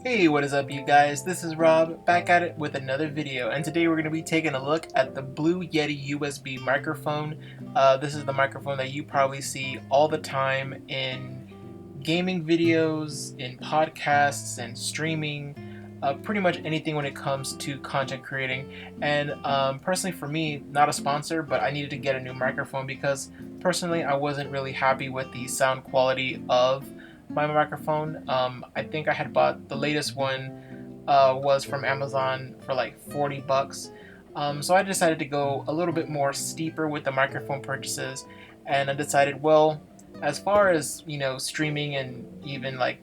Hey, what is up you guys? This is Rob, back at it with another video, and today we're going to be taking a look at the Blue Yeti USB microphone. This is the microphone that you probably see all the time in gaming videos, in podcasts, and streaming, pretty much anything when it comes to content creating. And personally for me, not a sponsor, but I needed to get a new microphone because personally I wasn't really happy with the sound quality of my microphone. I think I had bought the latest one was from Amazon for like 40 bucks. So I decided to go a little bit more steeper with the microphone purchases, and I decided, well, as far as streaming and even like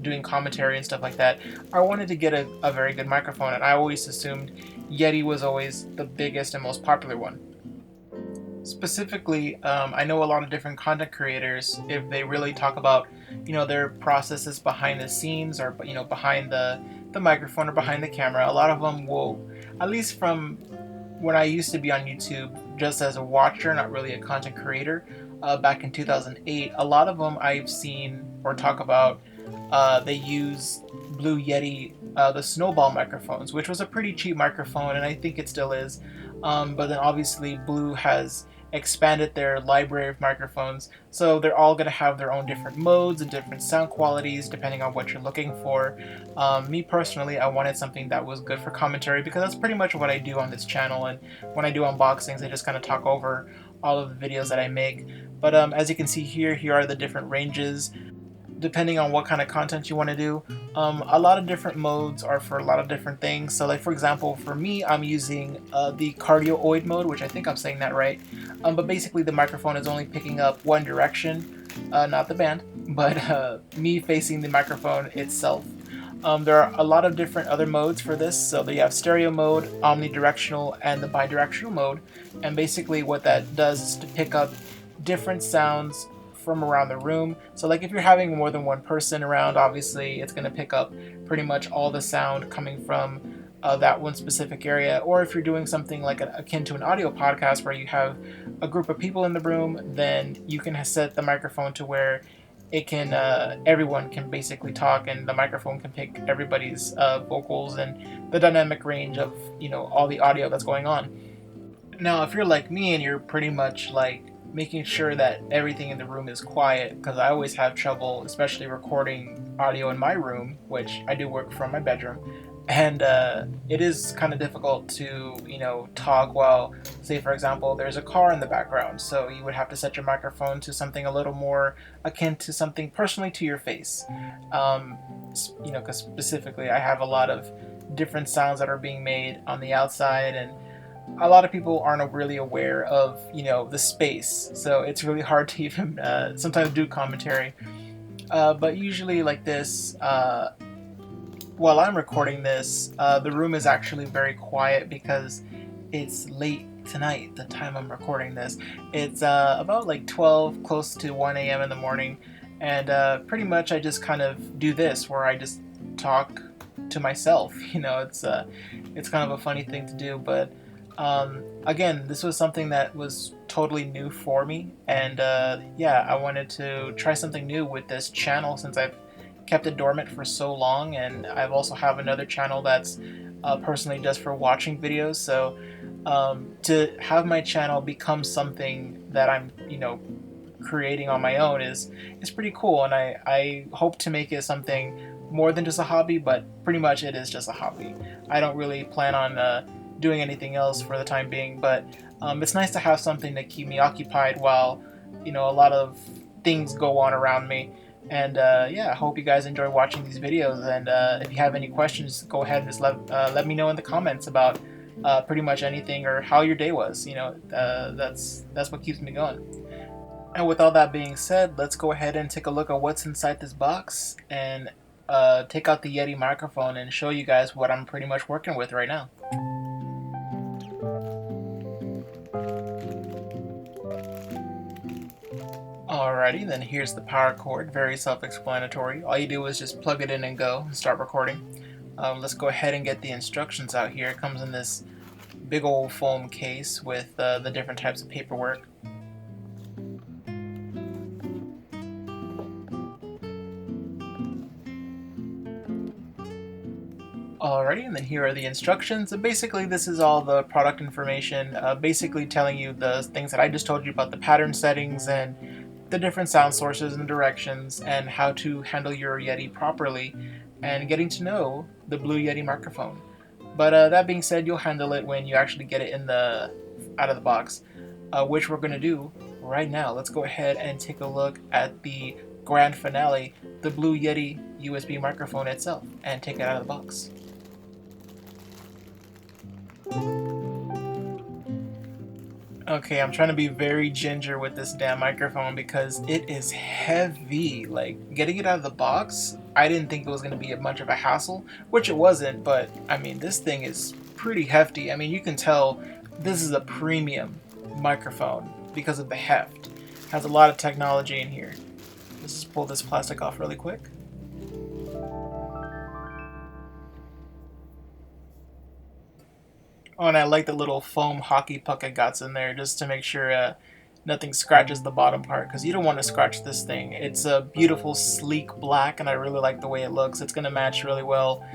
doing commentary and stuff like that, I wanted to get a very good microphone, and I always assumed Yeti was always the biggest and most popular one. Specifically, I know a lot of different content creators, if they really talk about their processes behind the scenes, or behind the microphone or behind the camera, a lot of them will, at least from when I used to be on YouTube just as a watcher, not really a content creator, back in 2008, a lot of them I've seen or talk about, they use Blue Yeti, the snowball microphones, which was a pretty cheap microphone, and I think it still is. But then obviously Blue has expanded their library of microphones, so they're all going to have their own different modes and different sound qualities depending on what you're looking for. Me personally, I wanted something that was good for commentary because that's pretty much what I do on this channel, and when I do unboxings I just kind of talk over all of the videos that I make. But as you can see here are the different ranges depending on what kind of content you want to do. A lot of different modes are for a lot of different things. So like for example, for me, I'm using the cardioid mode, which I think I'm saying that right. But basically the microphone is only picking up one direction, not the band, but me facing the microphone itself. There are a lot of different other modes for this. So you have stereo mode, omnidirectional, and the bidirectional mode. And basically what that does is to pick up different sounds from around the room. So like if you're having more than one person around, obviously it's going to pick up pretty much all the sound coming from that one specific area. Or if you're doing something like akin to an audio podcast where you have a group of people in the room, then you can set the microphone to where it can everyone can basically talk, and the microphone can pick everybody's vocals and the dynamic range of all the audio that's going on. Now if you're like me and you're pretty much like making sure that everything in the room is quiet, because I always have trouble, especially recording audio in my room, which I do work from my bedroom, and it is kind of difficult to talk while, say for example, there's a car in the background. So you would have to set your microphone to something a little more akin to something personally to your face, because specifically I have a lot of different sounds that are being made on the outside, and a lot of people aren't really aware of the space, so it's really hard to even sometimes do commentary. But usually like this, while I'm recording this, the room is actually very quiet because it's late tonight, the time I'm recording this. It's about like 12, close to 1 a.m. in the morning, and pretty much I just kind of do this where I just talk to myself. It's kind of a funny thing to do, but again, this was something that was totally new for me, and yeah, I wanted to try something new with this channel since I've kept it dormant for so long, and I've also have another channel that's personally just for watching videos. So to have my channel become something that I'm creating on my own is pretty cool, and I hope to make it something more than just a hobby, but pretty much it is just a hobby. I don't really plan on doing anything else for the time being, but it's nice to have something to keep me occupied while a lot of things go on around me. And yeah, I hope you guys enjoy watching these videos, and if you have any questions, go ahead and just let me know in the comments about pretty much anything, or how your day was. That's what keeps me going. And with all that being said, let's go ahead and take a look at what's inside this box, and take out the Yeti microphone and show you guys what I'm pretty much working with right now. Alrighty, then here's the power cord, very self-explanatory. All you do is just plug it in and go and start recording. Let's go ahead and get the instructions out here. It comes in this big old foam case with the different types of paperwork. Alrighty, and then here are the instructions. And basically, this is all the product information, basically telling you the things that I just told you about the pattern settings and the different sound sources and directions and how to handle your Yeti properly and getting to know the Blue Yeti microphone. But that being said, you'll handle it when you actually get it out of the box, which we're going to do right now. Let's go ahead and take a look at the grand finale, the Blue Yeti USB microphone itself, and take it out of the box. Okay, I'm trying to be very ginger with this damn microphone because it is heavy. Like, getting it out of the box, I didn't think it was going to be much of a hassle, which it wasn't, but I mean, this thing is pretty hefty. I mean, you can tell this is a premium microphone because of the heft. It has a lot of technology in here. Let's just pull this plastic off really quick. Oh, and I like the little foam hockey puck it got in there just to make sure nothing scratches the bottom part, because you don't want to scratch this thing. It's a beautiful sleek black and I really like the way it looks. It's going to match really well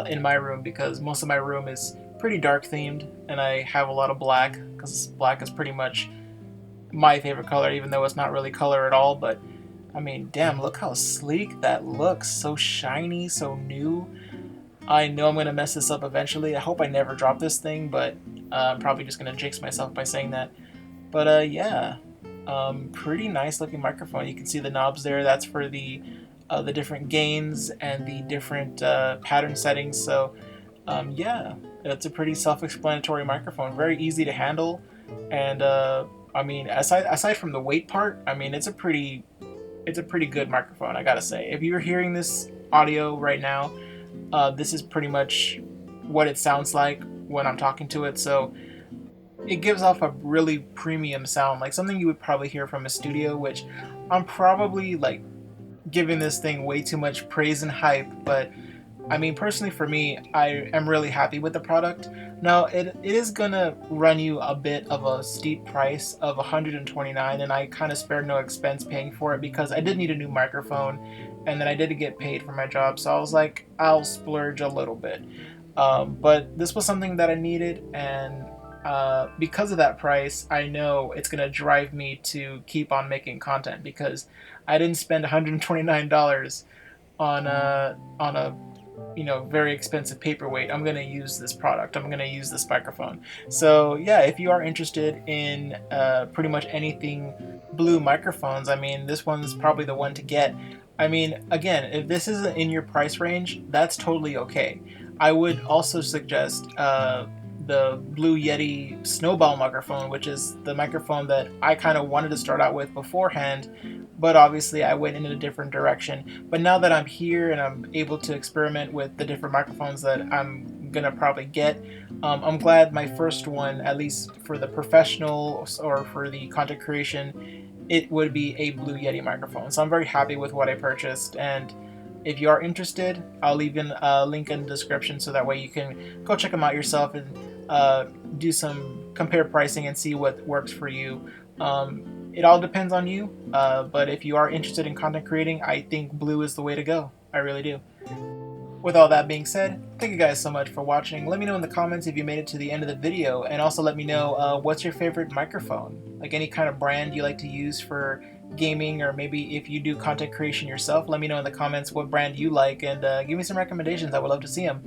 in my room because most of my room is pretty dark themed and I have a lot of black because black is pretty much my favorite color, even though it's not really color at all. But I mean, damn, look how sleek that looks. So shiny, so new. I know I'm going to mess this up eventually. I hope I never drop this thing, but I'm probably just going to jinx myself by saying that. But yeah, pretty nice looking microphone. You can see the knobs there. That's for the different gains and the different pattern settings. So yeah, it's a pretty self-explanatory microphone. Very easy to handle. And I mean, aside from the weight part, I mean, it's a pretty good microphone, I gotta say. If you're hearing this audio right now, this is pretty much what it sounds like when I'm talking to it. So it gives off a really premium sound, like something you would probably hear from a studio, which I'm probably like giving this thing way too much praise and hype. But I mean, personally for me, I am really happy with the product. Now, it is gonna run you a bit of a steep price of $129, and I kind of spared no expense paying for it because I did need a new microphone, and then I did get paid for my job, so I was like, I'll splurge a little bit. But this was something that I needed, and because of that price, I know it's gonna drive me to keep on making content because I didn't spend $129 on a very expensive paperweight. I'm going to use this product. I'm going to use this microphone. So yeah, if you are interested in pretty much anything Blue microphones, I mean, this one's probably the one to get. I mean, again, if this isn't in your price range, that's totally okay. I would also suggest the Blue Yeti Snowball microphone, which is the microphone that I kind of wanted to start out with beforehand, but obviously I went in a different direction. But now that I'm here and I'm able to experiment with the different microphones that I'm gonna probably get, I'm glad my first one, at least for the professional or for the content creation, it would be a Blue Yeti microphone. So I'm very happy with what I purchased, and if you are interested, I'll leave a link in the description so that way you can go check them out yourself and do some compare pricing and see what works for you. It all depends on you, but if you are interested in content creating, I think Blue is the way to go. I really do. With all that being said, thank you guys so much for watching. Let me know in the comments if you made it to the end of the video, and also let me know what's your favorite microphone, like any kind of brand you like to use for gaming, or maybe if you do content creation yourself, let me know in the comments what brand you like, and give me some recommendations. I would love to see them.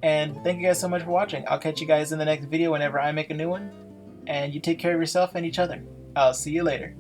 And thank you guys so much for watching. I'll catch you guys in the next video whenever I make a new one, and you take care of yourself and each other. I'll see you later.